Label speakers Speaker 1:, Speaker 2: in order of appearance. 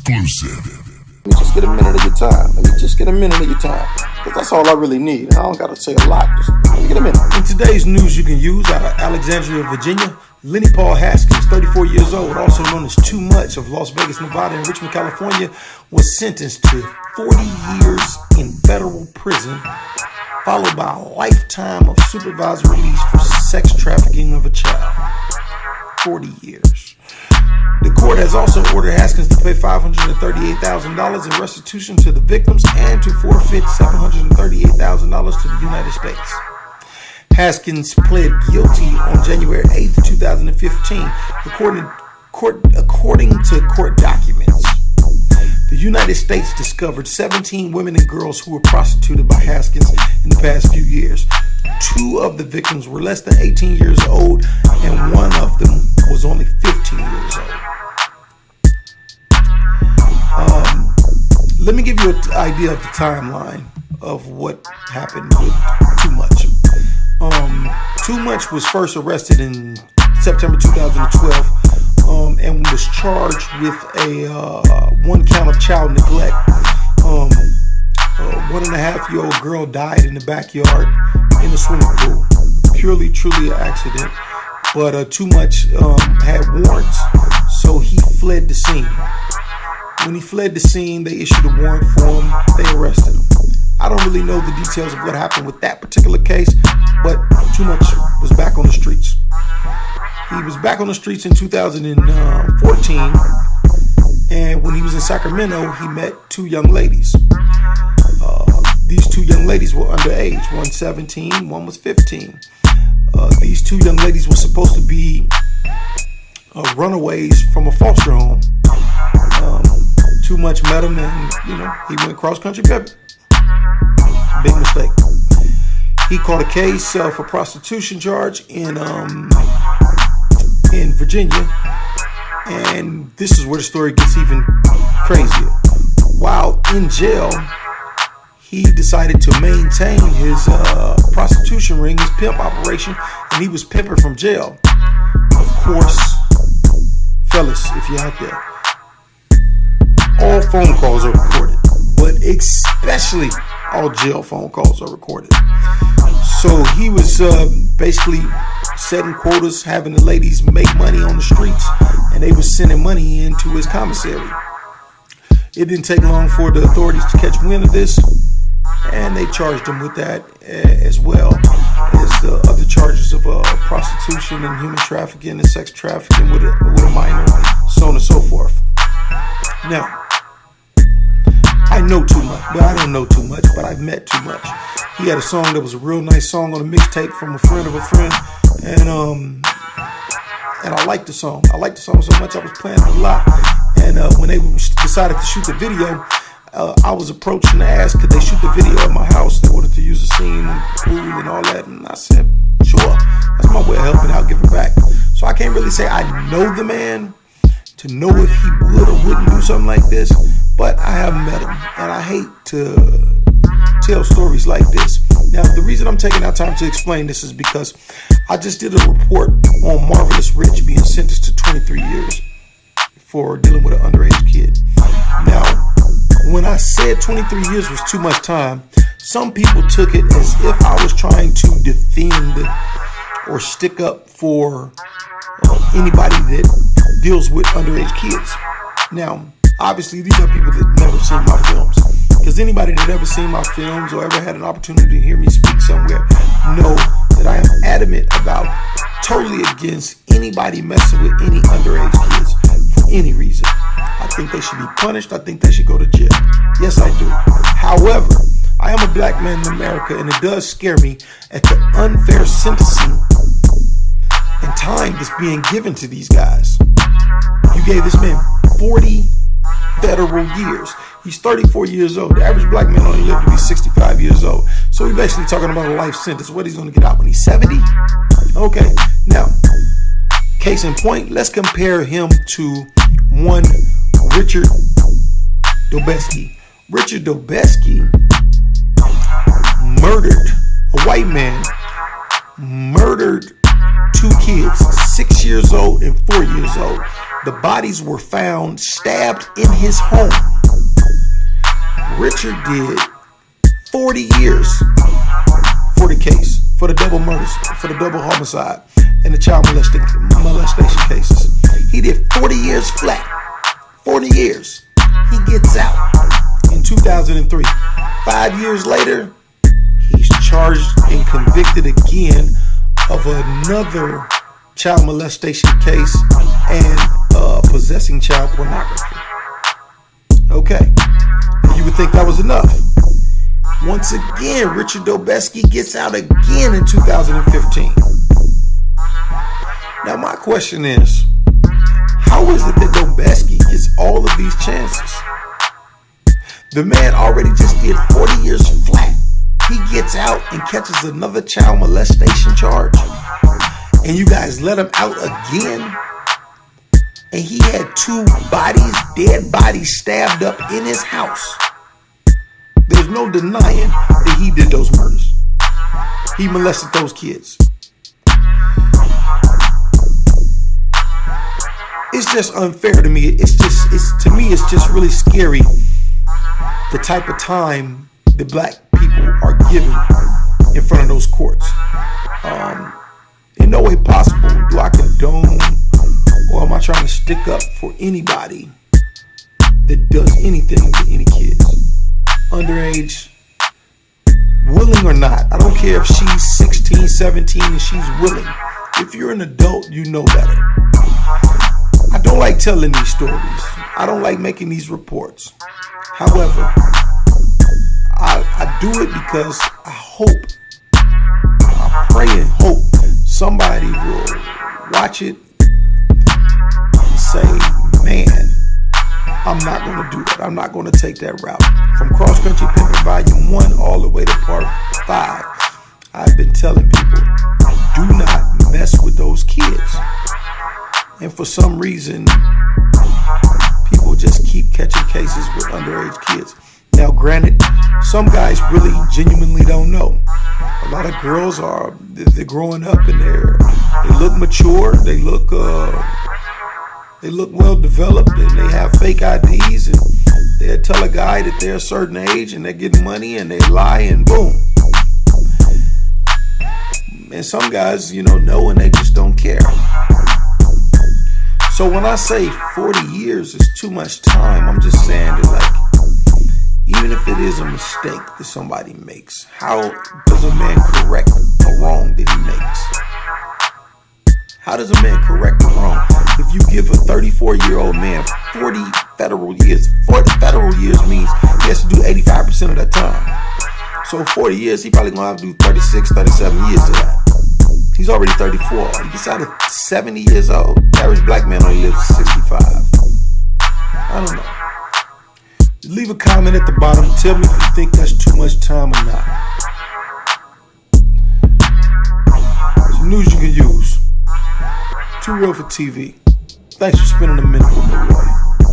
Speaker 1: Exclusive.
Speaker 2: Let me just get a minute of your time. Because that's all I really need. I don't got to say a lot. Just let me get a minute.
Speaker 3: In today's news you can use out of Alexandria, Virginia, Lenny Paul Haskins, 34 years old, also known as 2Much of Las Vegas, Nevada, and Richmond, California, was sentenced to 40 years in federal prison, followed by a lifetime of supervised release for sex trafficking of a child. 40 years. The court has also ordered Haskins to pay $538,000 in restitution to the victims and to forfeit $738,000 to the United States. Haskins pled guilty on January 8th, 2015, according to court documents. The United States discovered 17 women and girls who were prostituted by Haskins in the past few years. 2 of the victims were less than 18 years old, and 1 of them was only 15 years old. Let me give you an idea of the timeline of what happened with 2Much. 2Much was first arrested in September 2012 and was charged with a 1 count of child neglect. A 1.5-year-old girl died in the backyard in a swimming pool. Purely, truly an accident. But 2Much had warrants, so he fled the scene. When he fled the scene, they issued a warrant for him. They arrested him. I don't really know the details of what happened with that particular case, but 2Much was back on the streets. He was back on the streets in 2014, and when he was in Sacramento, he met 2 young ladies. These 2 young ladies were underage, one 17, one was 15. These 2 young ladies were supposed to be runaways from a foster home. 2Much met him, and he went cross country pimping. Big mistake. He caught a case for prostitution charge in Virginia, and this is where the story gets even crazier. While in jail, he decided to maintain his prostitution ring, his pimp operation, and he was pimping from jail. Of course, fellas, if you're out there, all phone calls are recorded, but especially all jail phone calls are recorded. So he was basically setting quotas, having the ladies make money on the streets, and they was sending money into his commissary. It didn't take long for the authorities to catch wind of this, and they charged him with that as well as the other charges of prostitution and human trafficking and sex trafficking with a minor, so on and so forth. Now, I know 2Much, but I don't know 2Much, but I've met 2Much. He had a song that was a real nice song on a mixtape from a friend of a friend, and I liked the song. I liked the song so much I was playing it a lot. And when they decided to shoot the video, I was approached and asked, could they shoot the video at my house? They wanted to use the scene and the pool and all that, and I said, sure. That's my way of helping out, giving back. So I can't really say I know the man to know if he would or wouldn't do something like this, but I have met him, and I hate to tell stories like this. Now, the reason I'm taking out time to explain this is because I just did a report on Marvelous Rich being sentenced to 23 years for dealing with an underage kid. Now, when I said 23 years was too much time, some people took it as if I was trying to defend or stick up for anybody that deals with underage kids. Now, obviously, these are people that never seen my films, because anybody that ever seen my films or ever had an opportunity to hear me speak somewhere know that I am adamant about, totally against anybody messing with any underage kids for any reason. I think they should be punished. I think they should go to jail. Yes, I do. However, I am a black man in America, and it does scare me at the unfair sentencing and time that's being given to these guys. You gave this man 40 federal years. He's 34 years old. The average black man only lives to be 65 years old. So we're basically talking about a life sentence. What he's going to get out when he's 70? Okay. Now, case in point, let's compare him to one Richard Dobesky. Richard Dobesky murdered a white man, murdered 2 kids, 6 years old and 4 years old. The bodies were found stabbed in his home. Richard did 40 years for the case, for the double murders, for the double homicide, and the child molestation cases. He did 40 years flat. 40 years. He gets out in 2003. 5 years later, he's charged and convicted again of another child molestation case and possessing child pornography. Okay, you would think that was enough. Once again, Richard Dobesky gets out again in 2015. Now my question is, how is it that Dobesky gets all of these chances? The man already just did 40 years flat. He gets out and catches another child molestation charge, and you guys let him out again? And he had 2 bodies, dead bodies, stabbed up in his house. There's no denying that he did those murders. He molested those kids. It's just unfair to me. It's just really scary, the type of time the black people are given in front of those courts. In no way possible do I condone, or am I trying to stick up for anybody that does anything to any kids, underage, willing or not. I don't care if she's 16, 17 and she's willing. If you're an adult, you know better. I don't like telling these stories. I don't like making these reports. However, I do it because I pray and hope somebody will watch it and say, man, I'm not going to do that. I'm not going to take that route. From Cross Country Pimping Volume 1 all the way to Part 5, I've been telling people, do not mess with those kids. And for some reason, people just keep catching cases with underage kids. Now, granted, some guys really genuinely don't know. A lot of girls they're growing up and they look mature, they look well developed, and they have fake IDs, and they'll tell a guy that they're a certain age and they're getting money, and they lie, and boom. And some guys, know, and they just don't care. So when I say 40 years is too much time, I'm just saying that, even if it is a mistake that somebody makes, how does a man correct a wrong that he makes? How does a man correct a wrong? If you give a 34-year-old man 40 federal years, 40 federal years means he has to do 85% of that time. So 40 years, he probably gonna have to do 36, 37 years of that. He's already 34. He gets out at 70 years old. The average black man only lives 65. I don't know. Leave a comment at the bottom. Tell me if you think that's too much time or not. Some news you can use. Too real for TV. Thanks for spending a minute with me, Roy.